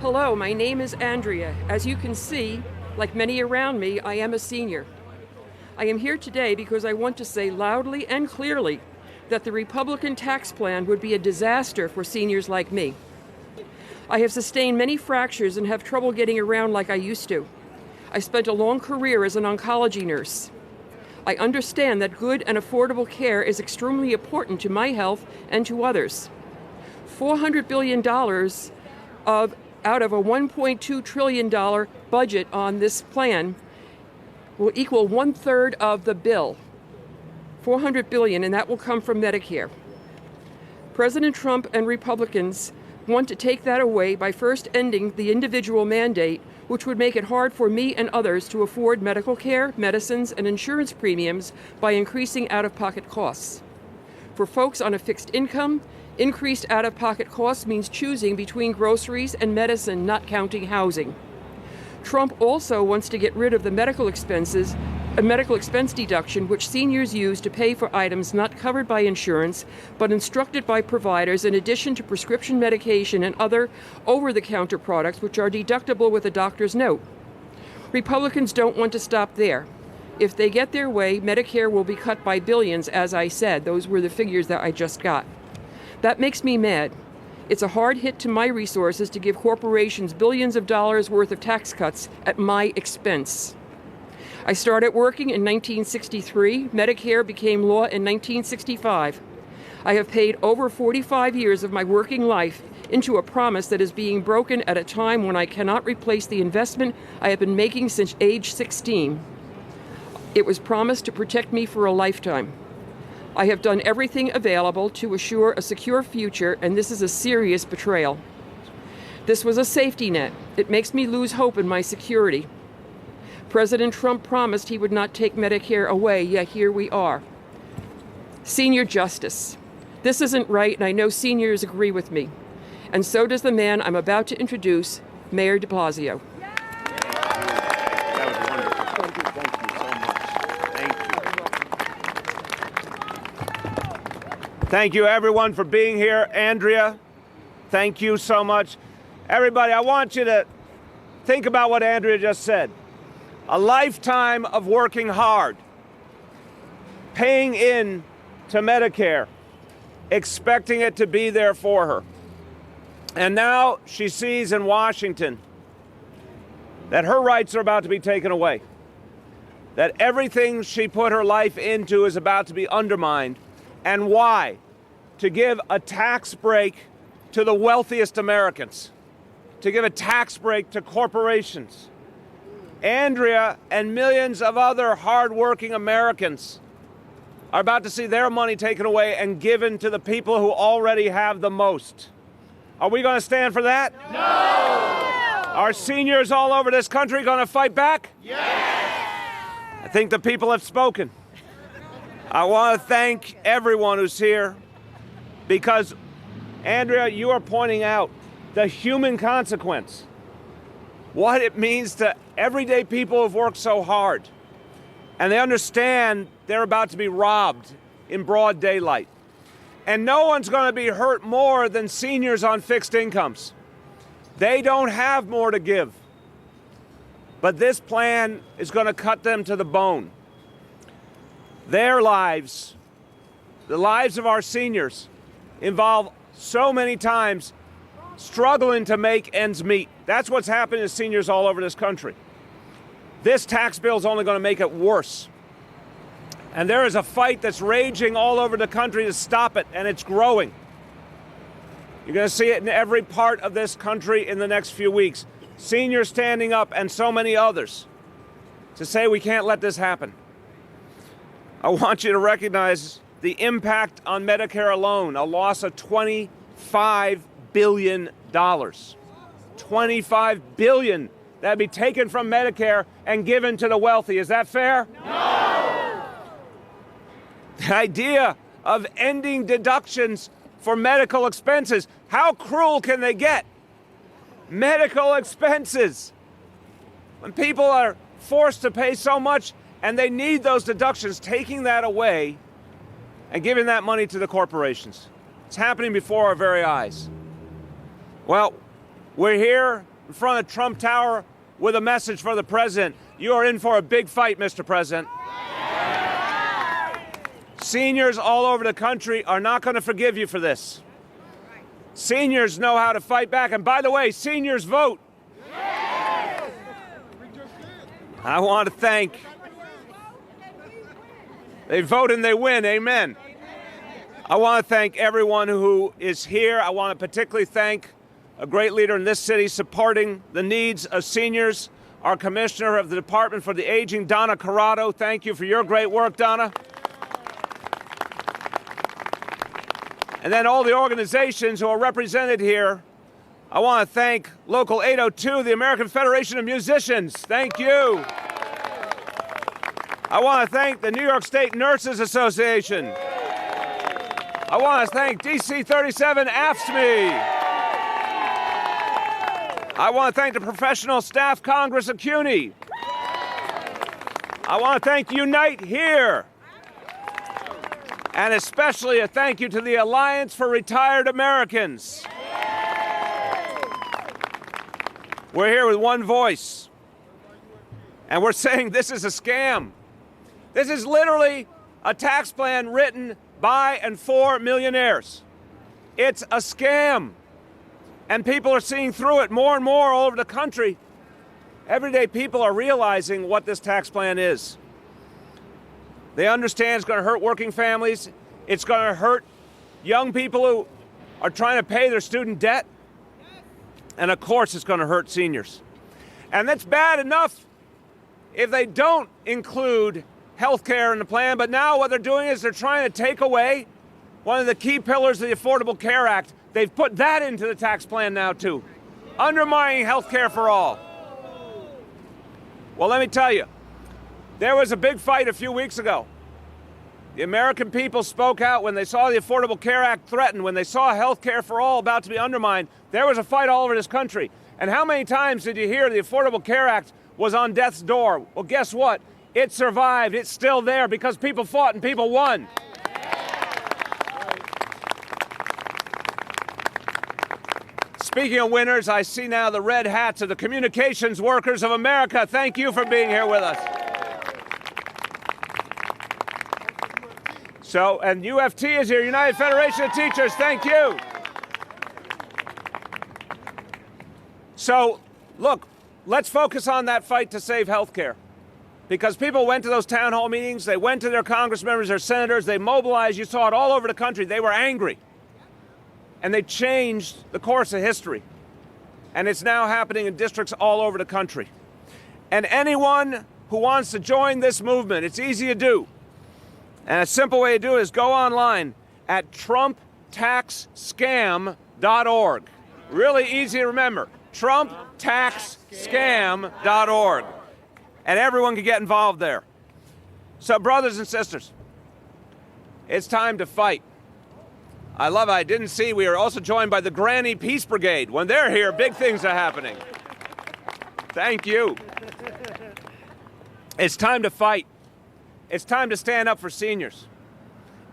Hello, my name is Andrea. As you can see, like many around me, I am a senior. I am here today because I want to say loudly and clearly that the Republican tax plan would be a disaster for seniors like me. I have sustained many fractures and have trouble getting around like I used to. I spent a long career as an oncology nurse. I understand that good and affordable care is extremely important to my health and to others. $400 billion out of a $1.2 trillion budget on this plan will equal 1/3 of the bill. $400 billion, and that will come from Medicare. President Trump and Republicans want to take that away by first ending the individual mandate, which would make it hard for me and others to afford medical care, medicines, and insurance premiums by increasing out-of-pocket costs. For folks on a fixed income, increased out-of-pocket costs means choosing between groceries and medicine, not counting housing. Trump also wants to get rid of the medical expense deduction, which seniors use to pay for items not covered by insurance, but instructed by providers in addition to prescription medication and other over-the-counter products which are deductible with a doctor's note. Republicans don't want to stop there. If they get their way, Medicare will be cut by billions, as I said. Those were the figures that I just got. That makes me mad. It's a hard hit to my resources to give corporations billions of dollars worth of tax cuts at my expense. I started working in 1963. Medicare became law in 1965. I have paid over 45 years of my working life into a promise that is being broken at a time when I cannot replace the investment I have been making since age 16. It was promised to protect me for a lifetime. I have done everything available to assure a secure future, and this is a serious betrayal. This was a safety net. It makes me lose hope in my security. President Trump promised he would not take Medicare away, yet here we are. Senior justice. This isn't right, and I know seniors agree with me. And so does the man I'm about to introduce, Mayor de Blasio. Thank you, everyone, for being here. Andrea, thank you so much. Everybody, I want you to think about what Andrea just said. A lifetime of working hard, paying in to Medicare, expecting it to be there for her. And now she sees in Washington that her rights are about to be taken away, that everything she put her life into is about to be undermined. And why? To give a tax break to the wealthiest Americans, to give a tax break to corporations. Andrea and millions of other hardworking Americans are about to see their money taken away and given to the people who already have the most. Are we going to stand for that? No! Are seniors all over this country going to fight back? Yes! I think the people have spoken. I want to thank everyone who's here because, Andrea, you are pointing out the human consequence, what it means to everyday people who've worked so hard. And they understand they're about to be robbed in broad daylight. And no one's going to be hurt more than seniors on fixed incomes. They don't have more to give. But this plan is going to cut them to the bone. Their lives, the lives of our seniors, involve so many times struggling to make ends meet. That's what's happening to seniors all over this country. This tax bill is only going to make it worse. And there is a fight that's raging all over the country to stop it, and it's growing. You're going to see it in every part of this country in the next few weeks. Seniors standing up and so many others to say we can't let this happen. I want you to recognize the impact on Medicare alone, a loss of $25 billion. $25 billion that'd be taken from Medicare and given to the wealthy. Is that fair? No! The idea of ending deductions for medical expenses. How cruel can they get? Medical expenses. When people are forced to pay so much and they need those deductions, taking that away and giving that money to the corporations. It's happening before our very eyes. Well, we're here in front of Trump Tower with a message for the president. You are in for a big fight, Mr. President. Seniors all over the country are not going to forgive you for this. Seniors know how to fight back. And by the way, seniors vote. I want to thank. They vote and they win. Amen. I want to thank everyone who is here. I want to particularly thank a great leader in this city supporting the needs of seniors, our Commissioner of the Department for the Aging, Donna Corrado. Thank you for your great work, Donna. And then all the organizations who are represented here. I want to thank Local 802, the American Federation of Musicians. Thank you. I want to thank the New York State Nurses Association. I want to thank DC 37 AFSCME. I want to thank the Professional Staff Congress of CUNY. I want to thank Unite Here. And especially a thank you to the Alliance for Retired Americans. We're here with one voice. And we're saying this is a scam. This is literally a tax plan written by and for millionaires. It's a scam. And people are seeing through it more and more all over the country. Everyday people are realizing what this tax plan is. They understand it's going to hurt working families. It's going to hurt young people who are trying to pay their student debt. And of course, it's going to hurt seniors. And that's bad enough if they don't include health care in the plan. But now what they're doing is they're trying to take away one of the key pillars of the Affordable Care Act. They've put that into the tax plan now, too, undermining health care for all. Well, let me tell you, there was a big fight a few weeks ago. The American people spoke out when they saw the Affordable Care Act threatened, when they saw health care for all about to be undermined. There was a fight all over this country. And how many times did you hear the Affordable Care Act was on death's door? Well, guess what? It survived. It's still there because people fought and people won. Speaking of winners, I see now the red hats of the communications workers of America. Thank you for being here with us. So, and UFT is here, United Federation of Teachers. Thank you. So, look, let's focus on that fight to save health care. Because people went to those town hall meetings, they went to their Congress members, their senators, they mobilized, you saw it all over the country. They were angry. And they changed the course of history. And it's now happening in districts all over the country. And anyone who wants to join this movement, it's easy to do. And a simple way to do it is go online at TrumpTaxScam.org. Really easy to remember, TrumpTaxScam.org. And everyone can get involved there. So brothers and sisters, it's time to fight. I love it. I didn't see we are also joined by the Granny Peace Brigade. When they're here, big things are happening. Thank you. It's time to fight. It's time to stand up for seniors.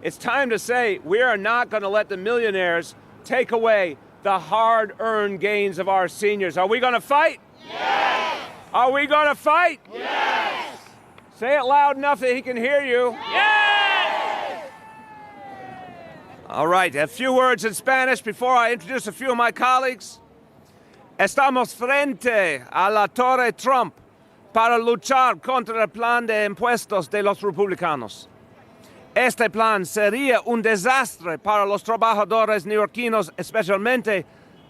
It's time to say we are not going to let the millionaires take away the hard-earned gains of our seniors. Are we going to fight? Yes! Are we going to fight? Yes! Say it loud enough that he can hear you. Yes! All right, a few words in Spanish before I introduce a few of my colleagues. Estamos frente a la Torre Trump para luchar contra el plan de impuestos de los republicanos. Este plan sería un desastre para los trabajadores neoyorquinos, especialmente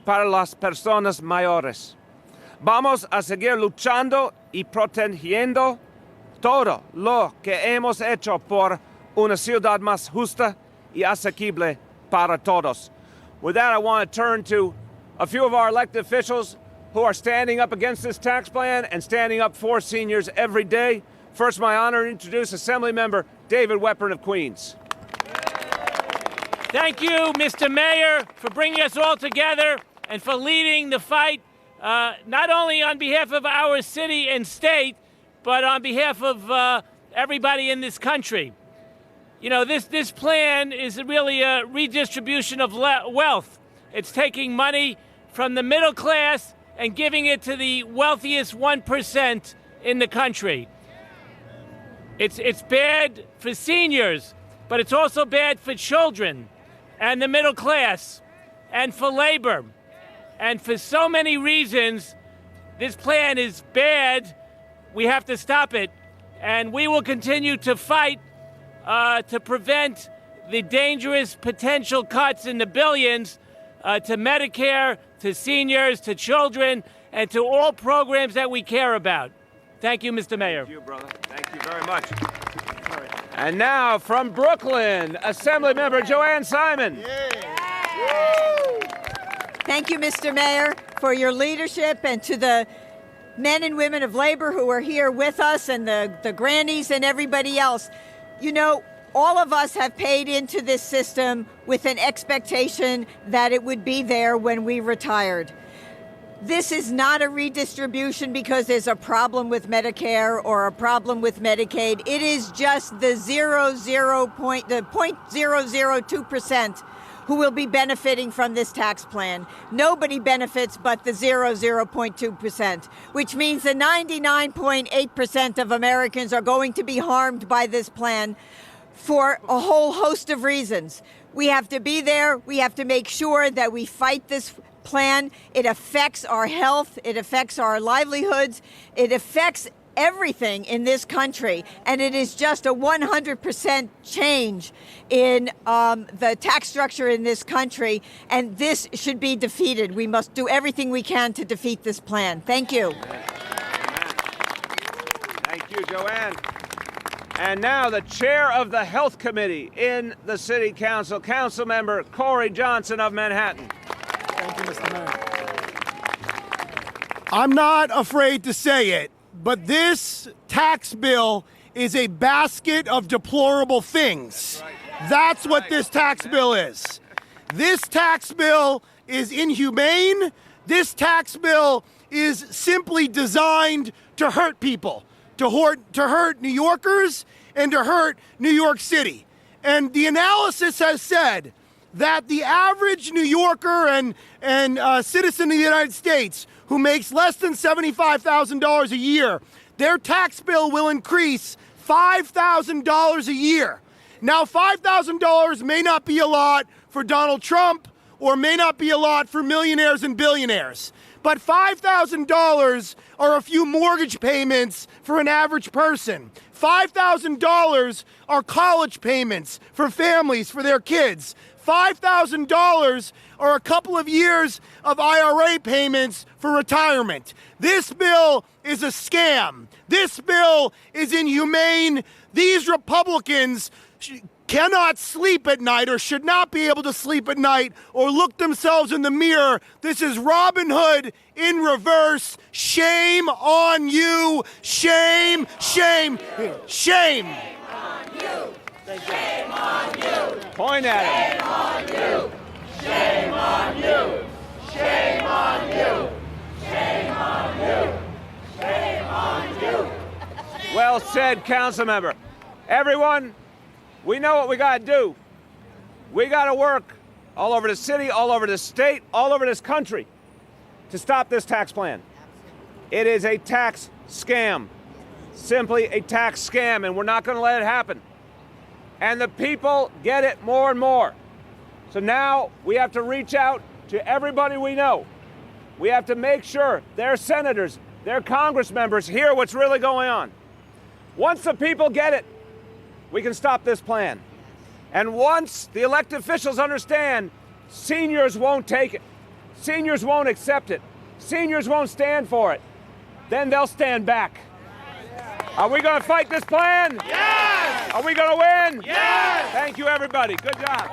para las personas mayores. Vamos a seguir luchando y protegiendo todo lo que hemos hecho por una ciudad más justa y asequible para todos. With that, I want to turn to a few of our elected officials who are standing up against this tax plan and standing up for seniors every day. First, my honor to introduce Assemblymember David Weprin of Queens. Thank you, Mr. Mayor, for bringing us all together and for leading the fight, not only on behalf of our city and state, but on behalf of everybody in this country. You know, this plan is really a redistribution of wealth. It's taking money from the middle class and giving it to the wealthiest 1% in the country. It's bad for seniors, but it's also bad for children and the middle class and for labor. And for so many reasons, this plan is bad. We have to stop it. And we will continue to fight to prevent the dangerous potential cuts in the billions to Medicare, to seniors, to children, and to all programs that we care about. Thank you, Mr. Mayor. Thank you, brother. Thank you very much. And now from Brooklyn, Assemblymember Joanne Simon. Thank you, Mr. Mayor, for your leadership, and to the men and women of labor who are here with us, and the grannies and everybody else. You know, all of us have paid into this system with an expectation that it would be there when we retired. This is not a redistribution because there's a problem with Medicare or a problem with Medicaid. It is just the 0.002% who will be benefiting from this tax plan. Nobody benefits but the 0.2%, which means the 99.8% of Americans are going to be harmed by this plan for a whole host of reasons. We have to be there. We have to make sure that we fight this plan. It affects our health. It affects our livelihoods. It affects everything in this country. And it is just a 100% change in the tax structure in this country. And this should be defeated. We must do everything we can to defeat this plan. Thank you. Thank you, Joanne. And now the chair of the Health Committee in the City Council, Councilmember Corey Johnson of Manhattan. Thank you, Mr. Mayor. I'm not afraid to say it, but this tax bill is a basket of deplorable things. That's what this tax bill is. This tax bill is inhumane. This tax bill is simply designed to hurt people, to hurt New Yorkers and to hurt New York City. And the analysis has said that the average New Yorker and citizen of the United States who makes less than $75,000 a year, their tax bill will increase $5,000 a year. Now, $5,000 may not be a lot for Donald Trump or may not be a lot for millionaires and billionaires, but $5,000 are a few mortgage payments for an average person. $5,000 are college payments for families, for their kids. $5,000 are a couple of years of IRA payments for retirement. This bill is a scam. This bill is inhumane. These Republicans cannot sleep at night or should not be able to sleep at night or look themselves in the mirror. This is Robin Hood in reverse. Shame on you. Shame, shame, shame. Shame on you. Shame on you. Point at him. Shame on you. Shame on you. Shame on you. Shame on you. Shame on you. Well said, Councilmember. Everyone, we know what we got to do. We got to work all over the city, all over the state, all over this country to stop this tax plan. It is a tax scam, simply a tax scam, and we're not going to let it happen. And the people get it more and more. So now we have to reach out to everybody we know. We have to make sure their senators, their Congress members hear what's really going on. Once the people get it, we can stop this plan. And once the elected officials understand, seniors won't take it. Seniors won't accept it. Seniors won't stand for it. Then they'll stand back. Are we going to fight this plan? Yes! Are we going to win? Yes! Thank you, everybody. Good job.